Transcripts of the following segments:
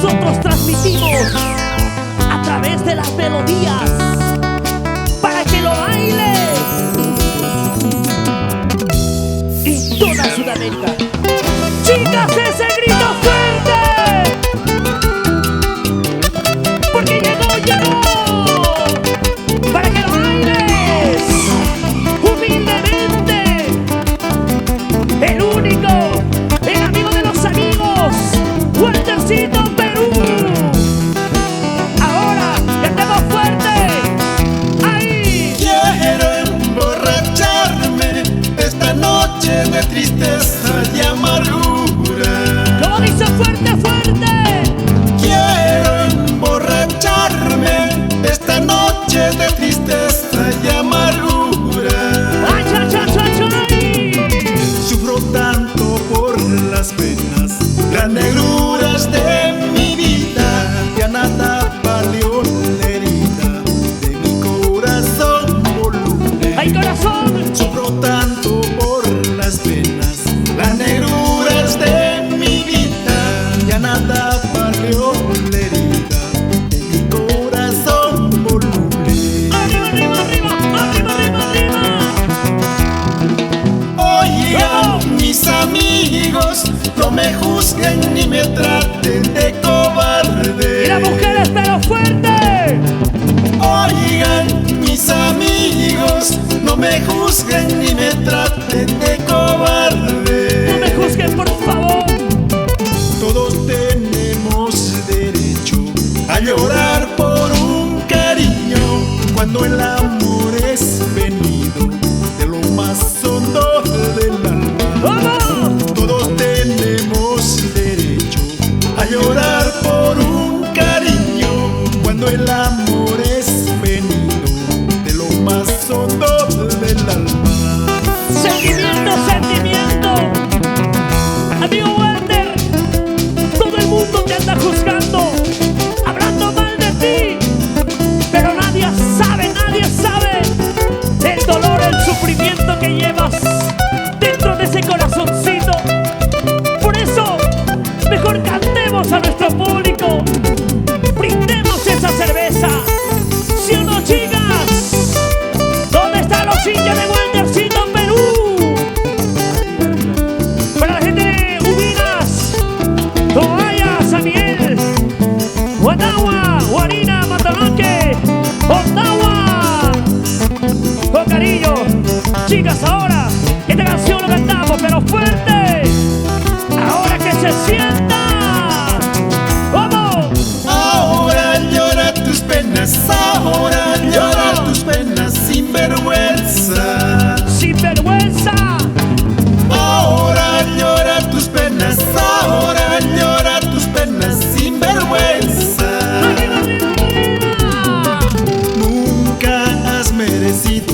nosotros transmitimos a través de las melodías para que lo baile en toda Sudamérica. Chicas, ese grito fuerte, porque llegó para que lo bailes humildemente. El único, el amigo de los amigos, Waltercito Perú. Ahora, cantemos fuerte. Ahí. Quiero emborracharme esta noche de tristeza y amargura. Lo dice fuerte, fuerte. Quiero emborracharme esta noche de tristeza y amargura. Ay, ay, ay, ay, ay. Sufro tanto por las penas, las negruras de mi vida. Ya nada valió la herida de mi corazón voluble. Ay, corazón. Sufro tanto por las penas, las negruras de mi vida. Ya nada valió la herida de mi corazón voluble. Arriba, arriba, arriba, arriba, arriba, arriba. Oigan, mis amigos, no me juzguen ni me traten de cobarde. Y las mujeres, pero fuerte. Oigan, mis amigos, no me juzguen ni me traten de cobarde. No me juzguen, por favor. Todos tenemos derecho a llorar por un cariño cuando el amor es venido de lo más hondo del alma. ¡Vamos! Todos tenemos derecho a llorar por un cariño cuando el amor es venido de lo más hondo del alma. Sentimiento, sentimiento. Amigo Walter, todo el mundo te anda juzgando, hablando mal de ti, pero nadie sabe el dolor, el sufrimiento que llevas dentro de ese corazoncito. Por eso, mejor cantemos a nuestro público, brindemos esa cerveza. ¿Sí o no, chicas? ¿Dónde están los hinchas de Waltercito Perú? Para la gente de Ubinas, Toalla, San Miguel, Guanagua, Guarina, Matalanque, Ottawa, con cariño. Chicas, ahora esta canción lo cantamos, pero fuerte. Ahora que se sienta. ¡Vamos! Ahora llora tus penas, ahora llora tus penas sin vergüenza. Sin vergüenza. Ahora llora tus penas, ahora llora tus penas sin vergüenza. Arriba, arriba, arriba. Nunca has merecido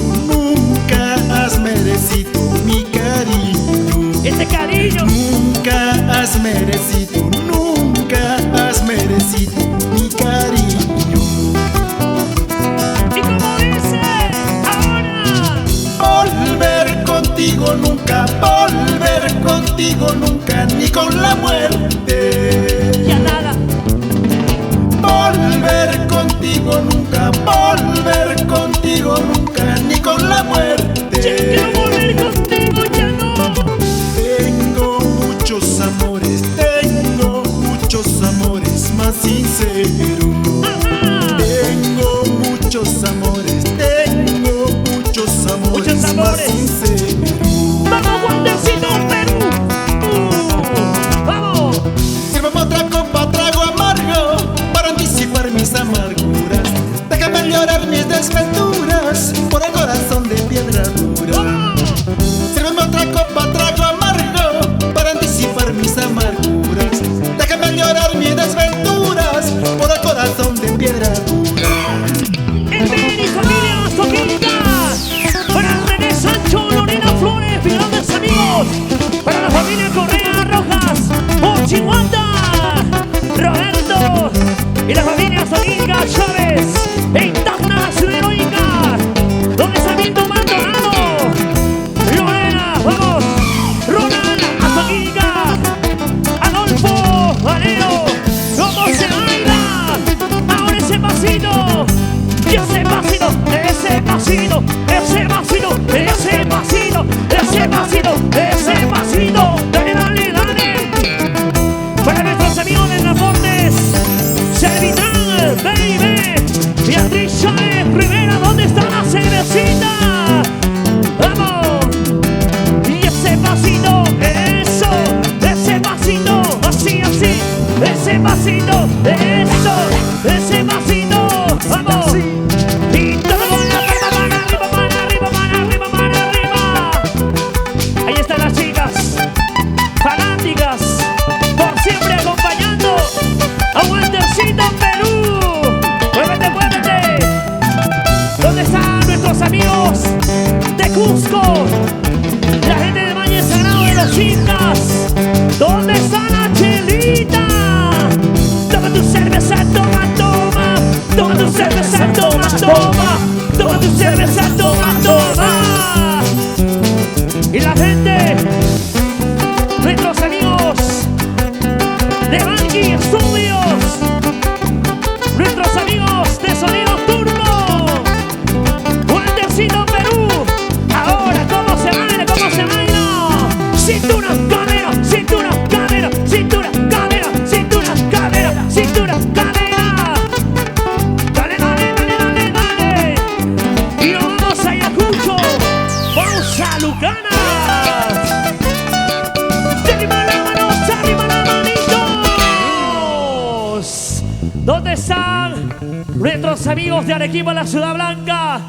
mi cariño. Este cariño. Nunca has merecido mi cariño. Y como dice, ahora. Volver contigo nunca, ni con la muerte. Ya nada. Volver contigo nunca, ni con la muerte. Yo quiero volver contigo, ya no. Tengo muchos amores más sinceros. Tengo muchos amores Muchos más amores. sinceros. Vamos, Waltercito Perú. Vamos. Sírvame otra copa, trago amargo para anticipar mis amarguras. Déjame llorar mis desventuras por el corazón de piedra dura. Sírvame otra copa, trago amargo para anticipar mis amarguras. Déjame llorar mis desventuras por el corazón de piedra dura. El Beni, familia Soquita. Para René Sancho. ¿Dónde está la chelita? Toma tu cerveza, toma, toma. Toma tu cerveza, toma, toma. Toma tu cerveza, toma, toma. Y la gente, nuestros amigos de Banqui Studios, nuestros amigos de Sonido Turbo, Waltercito Perú. Ahora, ¿cómo se baila? ¿Cómo se baila? Cintura, cadera, cintura, cadera, cintura, cadera, cintura, cadera, cintura, cadera. Dale, dale, dale, dale, dale. Y nos vamos a Ayacucho. Vamos a Lucana. Arriba las manos, arriba las manitos. ¿Dónde están nuestros amigos de Arequipa, la Ciudad Blanca?